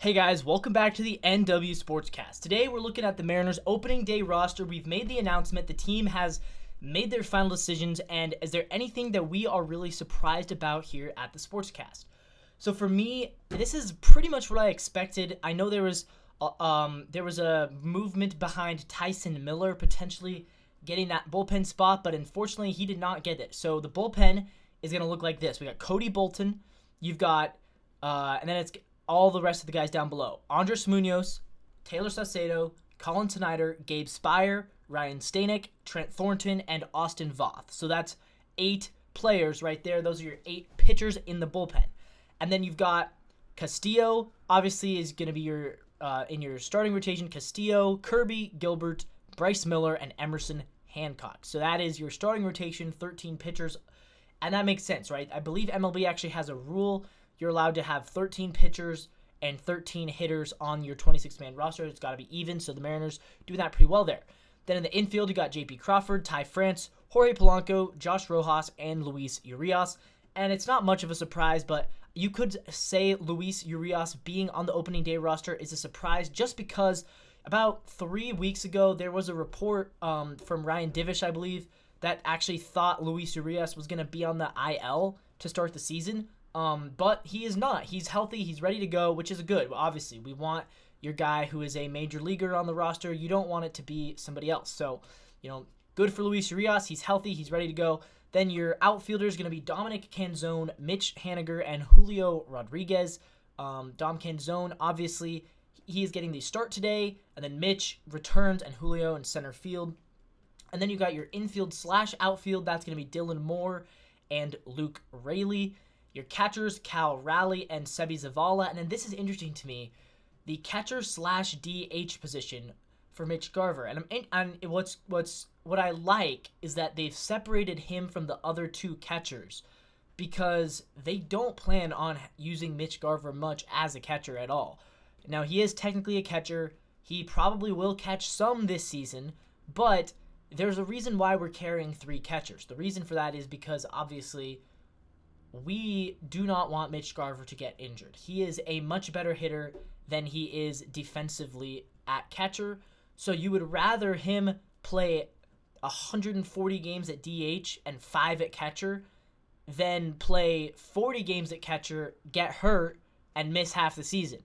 Hey guys, welcome back to the NW Sportscast. Today we're looking at the Mariners opening day roster. We've made the announcement. The team has made their final decisions, and is there anything that we are really surprised about here at the Sportscast? So for me, this is pretty much what I expected. I know there was a movement behind Tyson Miller potentially getting that bullpen spot, but unfortunately he did not get it. So the bullpen is going to look like this. We got Cody Bolton. You've got, and then it's all the rest of the guys down below. Andres Munoz, Taylor Saucedo, Colin Snyder, Gabe Spire, Ryan Stanek, Trent Thornton, and Austin Voth. So that's 8 players right there. Those are your 8 pitchers in the bullpen. And then you've got Castillo, obviously, is going to be your in your starting rotation. Castillo, Kirby, Gilbert, Bryce Miller, and Emerson Hancock. So that is your starting rotation, 13 pitchers. And that makes sense, right? I believe MLB actually has a rule. You're allowed to have 13 pitchers and 13 hitters on your 26-man roster. It's got to be even, so the Mariners do that pretty well there. Then in the infield, you got J.P. Crawford, Ty France, Jorge Polanco, Josh Rojas, and Luis Urias. And it's not much of a surprise, but you could say Luis Urias being on the opening day roster is a surprise just because about 3 weeks ago, there was a report from Ryan Divish, I believe, that actually thought Luis Urias was going to be on the IL to start the season. But he is not. He's healthy. He's ready to go, which is good. Obviously, we want your guy who is a major leaguer on the roster. You don't want it to be somebody else. So, good for Luis Urias. He's healthy. He's ready to go. Then your outfielder is going to be Dominic Canzone, Mitch Haniger, and Julio Rodriguez. Dom Canzone, obviously, he is getting the start today. And then Mitch returns and Julio in center field. And then you got your infield/outfield. That's going to be Dylan Moore and Luke Raley. Your catchers, Cal Raleigh and Sebi Zavala. And then this is interesting to me. The catcher/DH position for Mitch Garver. And what I like is that they've separated him from the other 2 catchers because they don't plan on using Mitch Garver much as a catcher at all. Now, he is technically a catcher. He probably will catch some this season, but there's a reason why we're carrying 3 catchers. The reason for that is because, obviously, we do not want Mitch Garver to get injured. He is a much better hitter than he is defensively at catcher. So you would rather him play 140 games at DH and 5 at catcher than play 40 games at catcher, get hurt, and miss half the season.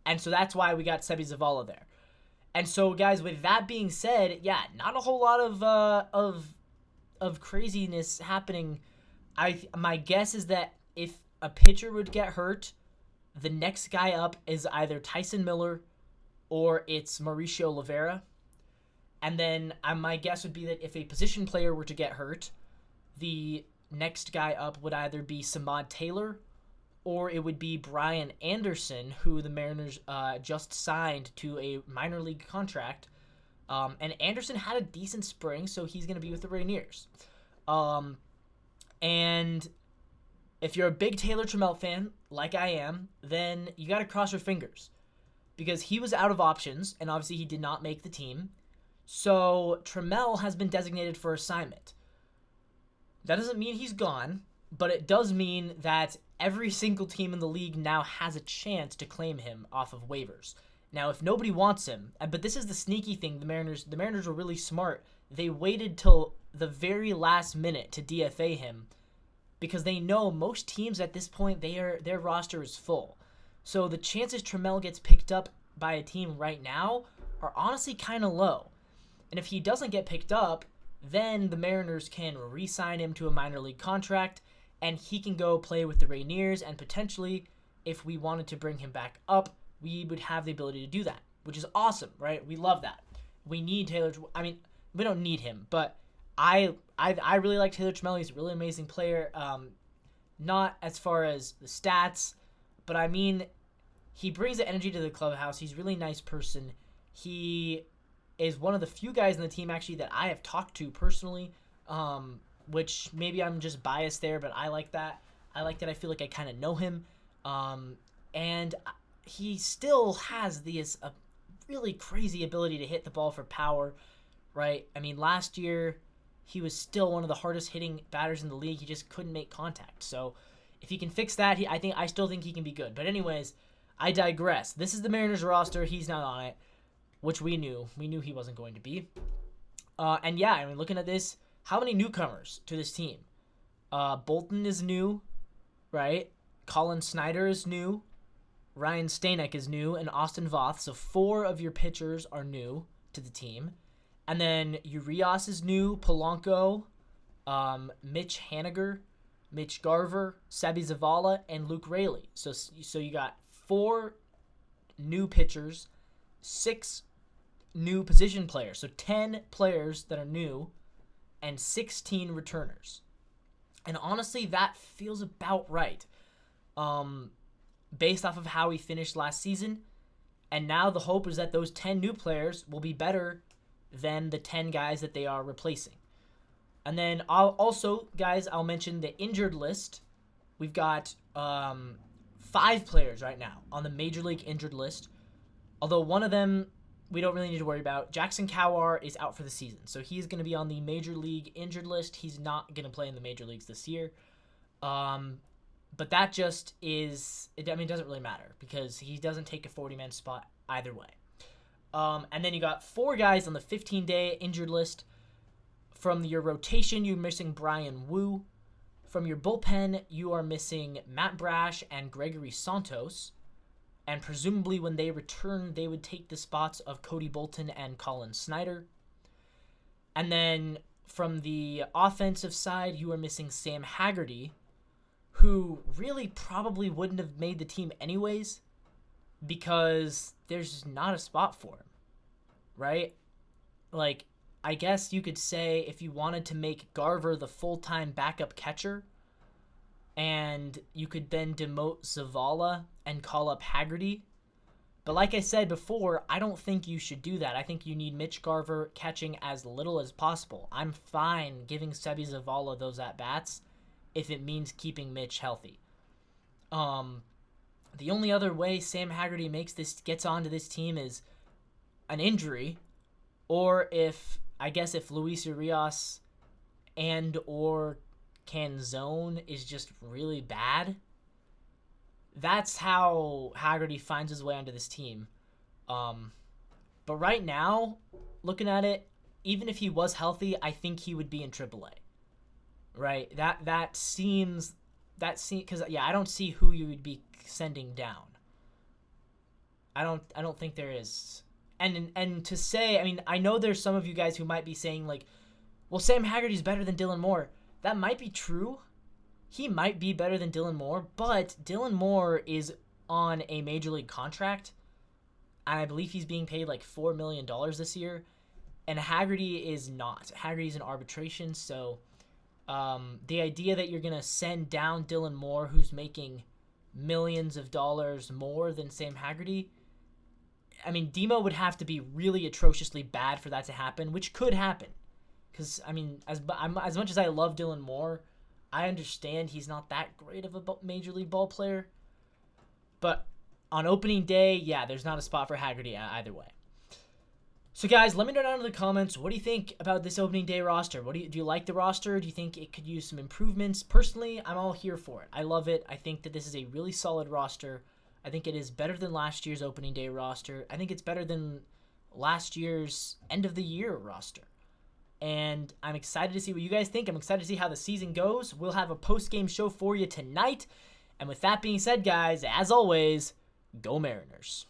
And so that's why we got Sebi Zavala there. And so, guys, with that being said, yeah, not a whole lot of craziness happening. My guess is that if a pitcher would get hurt, the next guy up is either Tyson Miller or it's Mauricio Rivera. And then my guess would be that if a position player were to get hurt, the next guy up would either be Samad Taylor or it would be Brian Anderson, who the Mariners just signed to a minor league contract. And Anderson had a decent spring, so he's going to be with the Rainiers. And if you're a big Taylor Trammell fan, like I am, then you got to cross your fingers because he was out of options, and obviously he did not make the team. So Trammell has been designated for assignment. That doesn't mean he's gone, but it does mean that every single team in the league now has a chance to claim him off of waivers. Now, if nobody wants him, but this is the sneaky thing, the Mariners were really smart. They waited till the very last minute to DFA him because they know most teams at this point, their roster is full. So the chances Trammell gets picked up by a team right now are honestly kind of low. And if he doesn't get picked up, then the Mariners can re-sign him to a minor league contract and he can go play with the Rainiers, and potentially, if we wanted to bring him back up, we would have the ability to do that, which is awesome, right? We love that. We need Taylor. I mean, we don't need him, but I really like Taylor Trammell. He's a really amazing player. Not as far as the stats, but I mean, he brings the energy to the clubhouse. He's a really nice person. He is one of the few guys in the team actually that I have talked to personally, which maybe I'm just biased there, but I like that. I feel like I kind of know him. And he still has a really crazy ability to hit the ball for power, right? I mean, last year, he was still one of the hardest hitting batters in the league. He just couldn't make contact. So if he can fix that, I still think he can be good. But anyways, I digress. This is the Mariners roster. He's not on it, which we knew. We knew he wasn't going to be. And yeah, I mean, looking at this, how many newcomers to this team? Bolton is new, right? Colin Snyder is new. Ryan Stanek is new, and Austin Voth. So 4 of your pitchers are new to the team. And then Urias is new, Polanco, Mitch Haniger, Mitch Garver, Sebi Zavala, and Luke Raley. So you got 4 new pitchers, 6 new position players. So 10 players that are new, and 16 returners. And honestly, that feels about right. Based off of how he finished last season. And now the hope is that those 10 new players will be better than the 10 guys that they are replacing. And then I'll mention the injured list. We've got 5 players right now on the Major League injured list. Although one of them we don't really need to worry about. Jackson Kowar is out for the season. So he's going to be on the Major League injured list. He's not going to play in the Major Leagues this year. But that just is, it doesn't really matter because he doesn't take a 40-man spot either way. And then you got 4 guys on the 15-day injured list. From your rotation, you're missing Brian Wu. From your bullpen, you are missing Matt Brash and Gregory Santos. And presumably when they return, they would take the spots of Cody Bolton and Colin Snyder. And then from the offensive side, you are missing Sam Haggerty, who really probably wouldn't have made the team anyways because there's not a spot for him, right? Like, I guess you could say if you wanted to make Garver the full-time backup catcher and you could then demote Zavala and call up Haggerty. But like I said before, I don't think you should do that. I think you need Mitch Garver catching as little as possible. I'm fine giving Sebi Zavala those at-bats if it means keeping Mitch healthy. The only other way Sam Haggerty gets onto this team is an injury, or if Luis Urias and or Canzone is just really bad. That's how Haggerty finds his way onto this team. But right now, looking at it, even if he was healthy, I think he would be in AAA. Right, that seems because I don't see who you would be sending down. I don't think there is, and to say, I know there's some of you guys who might be saying like, well, Sam Haggerty's better than Dylan Moore. That might be true. He might be better than Dylan Moore, but Dylan Moore is on a major league contract, and I believe he's being paid like $4 million this year, and Haggerty is not. Haggerty's in arbitration, so. The idea that you're going to send down Dylan Moore, who's making millions of dollars more than Sam Haggerty, Demo would have to be really atrociously bad for that to happen, which could happen. Because, as much as I love Dylan Moore, I understand he's not that great of a major league ball player. But on opening day, yeah, there's not a spot for Haggerty either way. So guys, let me know down in the comments, what do you think about this opening day roster? Do you like the roster? Do you think it could use some improvements? Personally, I'm all here for it. I love it. I think that this is a really solid roster. I think it is better than last year's opening day roster. I think it's better than last year's end of the year roster. And I'm excited to see what you guys think. I'm excited to see how the season goes. We'll have a post-game show for you tonight. And with that being said, guys, as always, go Mariners.